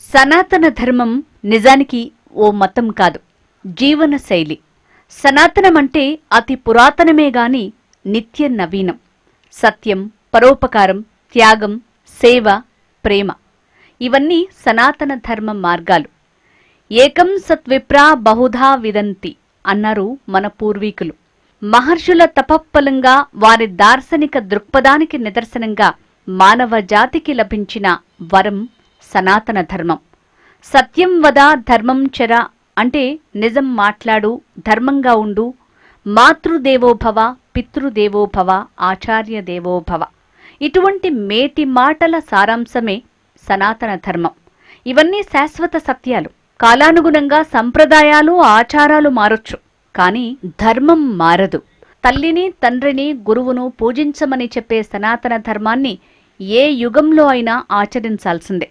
సనాతన ధర్మం నిజానికి ఓ మతం కాదు, జీవన శైలి. సనాతనం అంటే అతి పురాతనమే గాని నిత్య నవీనం. సత్యం, పరోపకారం, త్యాగం, సేవ, ప్రేమ ఇవన్నీ సనాతన ధర్మ మార్గాలు. ఏకం సత్విప్రా బహుధా విదంతి అన్నారు మన పూర్వీకులు. మహర్షుల తపఫలంగా, వారి దార్శనిక దృక్పథానికి నిదర్శనంగా మానవ జాతికి లభించిన వరం సనాతన ధర్మం. సత్యం వద ధర్మం చర అంటే నిజం మాట్లాడు, ధర్మంగా ఉండు, మాతృదేవోభవ, పితృదేవోభవ, ఆచార్య దేవోభవ. ఇటువంటి మేటి మాటల సారాంశమే సనాతన ధర్మం. ఇవన్నీ శాశ్వత సత్యాలు. కాలానుగుణంగా సంప్రదాయాలు, ఆచారాలు మారొచ్చు, కానీ ధర్మం మారదు. తల్లిని, తండ్రిని, గురువును పూజించమని చెప్పే సనాతన ధర్మాన్ని ఏ యుగంలో అయినా ఆచరించాల్సిందే.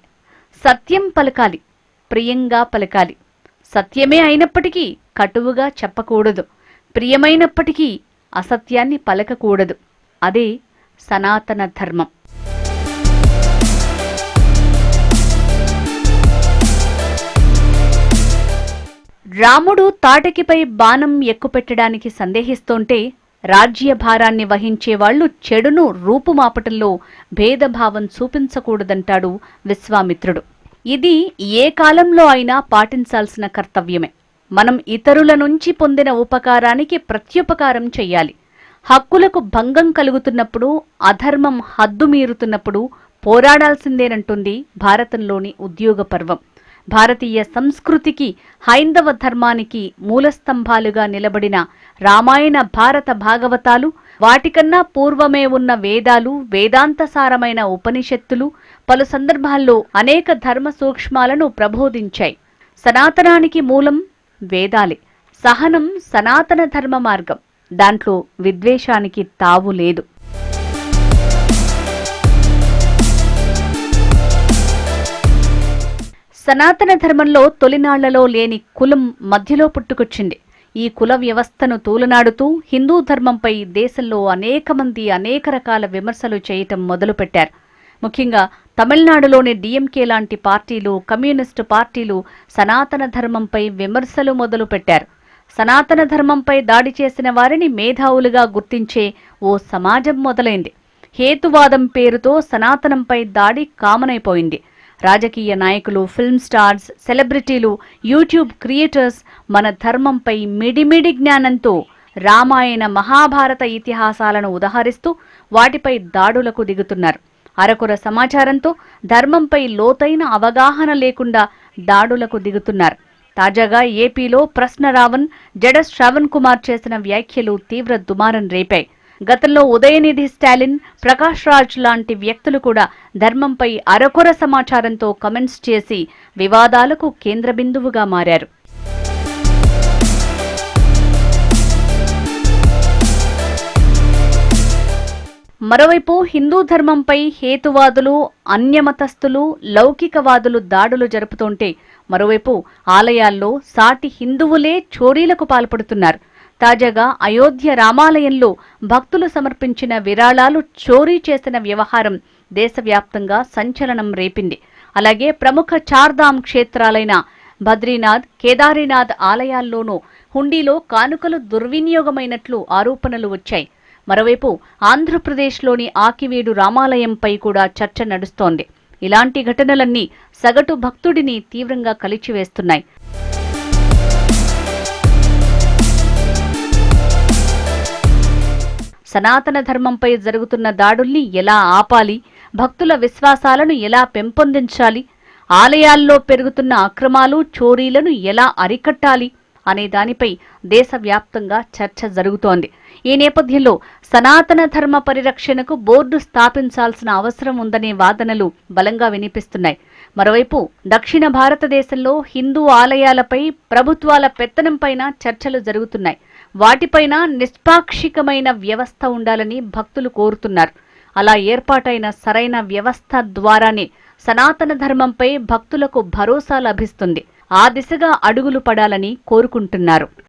సత్యం పలకాలి, ప్రియంగా పలకాలి. సత్యమే అయినప్పటికీ కటువుగా చెప్పకూడదు, ప్రియమైనప్పటికీ అసత్యాన్ని పలకకూడదు. అదే సనాతన ధర్మం. రాముడు తాటకిపై బాణం ఎక్కుపెట్టడానికి సందేహిస్తోంటే రాజ్యభారాన్ని వహించేవాళ్లు చెడును రూపుమాపటంలో భేదభావం చూపించకూడదంటాడు విశ్వామిత్రుడు. ఇది ఏ కాలంలో అయినా పాటించాల్సిన కర్తవ్యమే. మనం ఇతరుల నుంచి పొందిన ఉపకారానికి ప్రత్యుపకారం చెయ్యాలి. హక్కులకు భంగం కలుగుతున్నప్పుడు, అధర్మం హద్దుమీరుతున్నప్పుడు పోరాడాల్సిందేనంటుంది భారతంలోని ఉద్యోగ పర్వం. భారతీయ సంస్కృతికి, హైందవ ధర్మానికి మూలస్తంభాలుగా నిలబడిన రామాయణ, భారత భాగవతాలు, వాటికన్నా పూర్వమే ఉన్న వేదాలు, వేదాంతసారమైన ఉపనిషత్తులు పలు సందర్భాల్లో అనేక ధర్మ సూక్ష్మాలను ప్రబోధించాయి. సనాతనానికి మూలం వేదాలే. సహనం సనాతన ధర్మ మార్గం. దాంట్లో విద్వేషానికి తావు లేదు. సనాతన ధర్మంలో తొలినాళ్లలో లేని కులం మధ్యలో పుట్టుకొచ్చింది. ఈ కుల వ్యవస్థను తూలనాడుతూ హిందూ ధర్మంపై దేశంలో అనేక మంది అనేక రకాల విమర్శలు చేయటం మొదలుపెట్టారు. ముఖ్యంగా తమిళనాడులోని డిఎంకే లాంటి పార్టీలు, కమ్యూనిస్టు పార్టీలు సనాతన ధర్మంపై విమర్శలు మొదలుపెట్టారు. సనాతన ధర్మంపై దాడి చేసిన వారిని మేధావులుగా గుర్తించే ఓ సమాజం మొదలైంది. హేతువాదం పేరుతో సనాతనంపై దాడి కామనైపోయింది. రాజకీయ నాయకులు, ఫిల్మ్ స్టార్స్, సెలబ్రిటీలు, యూట్యూబ్ క్రియేటర్స్ మన ధర్మంపై మిడిమిడి జ్ఞానంతో రామాయణ, మహాభారత ఇతిహాసాలను ఉదహరిస్తూ వాటిపై దాడులకు దిగుతున్నారు. అరకొర సమాచారంతో ధర్మంపై లోతైన అవగాహన లేకుండా దాడులకు దిగుతున్నారు. తాజాగా ఏపీలో ప్రశ్న రావణ్, జడ శ్రవణ్ కుమార్ చేసిన వ్యాఖ్యలు తీవ్ర దుమారం రేపాయి. గతంలో ఉదయనిధి స్టాలిన్, ప్రకాష్ రాజ్ లాంటి వ్యక్తులు కూడా ధర్మంపై అరకొర సమాచారంతో కమెంట్స్ చేసి వివాదాలకు కేంద్ర బిందువుగా మారారు. మరోవైపు హిందూ ధర్మంపై హేతువాదులు, అన్యమతస్థులు, లౌకికవాదులు దాడులు జరుపుతుంటే మరోవైపు ఆలయాల్లో సాటి హిందువులే చోరీలకు పాల్పడుతున్నారు. తాజాగా అయోధ్య రామాలయంలో భక్తులు సమర్పించిన విరాళాలు చోరీ చేసిన వ్యవహారం దేశవ్యాప్తంగా సంచలనం రేపింది. అలాగే ప్రముఖ చార్ధామ్ క్షేత్రాలైన బద్రీనాథ్, కేదారీనాథ్ ఆలయాల్లోనూ హుండీలో కానుకలు దుర్వినియోగమైనట్లు ఆరోపణలు వచ్చాయి. మరోవైపు ఆంధ్రప్రదేశ్లోని ఆకివీడు రామాలయంపై కూడా చర్చ నడుస్తోంది. ఇలాంటి ఘటనలన్నీ సగటు భక్తుడిని తీవ్రంగా కలిచివేస్తున్నాయి. సనాతన ధర్మంపై జరుగుతున్న దాడుల్ని ఎలా ఆపాలి, భక్తుల విశ్వాసాలను ఎలా పెంపొందించాలి, ఆలయాల్లో పెరుగుతున్న అక్రమాలు, చోరీలను ఎలా అరికట్టాలి అనే దానిపై దేశవ్యాప్తంగా చర్చ జరుగుతోంది. ఈ నేపథ్యంలో సనాతన ధర్మ పరిరక్షణకు బోర్డు స్థాపించాల్సిన అవసరం ఉందనే వాదనలు బలంగా వినిపిస్తున్నాయి. మరోవైపు దక్షిణ భారతదేశంలో హిందూ ఆలయాలపై ప్రభుత్వాల పెత్తనంపైన చర్చలు జరుగుతున్నాయి. వాటిపైన నిష్పాక్షికమైన వ్యవస్థ ఉండాలని భక్తులు కోరుతున్నారు. అలా ఏర్పాటైన సరైన వ్యవస్థ ద్వారానే సనాతన ధర్మంపై భక్తులకు భరోసా లభిస్తుంది. ఆ దిశగా అడుగులు పడాలని కోరుకుంటున్నారు.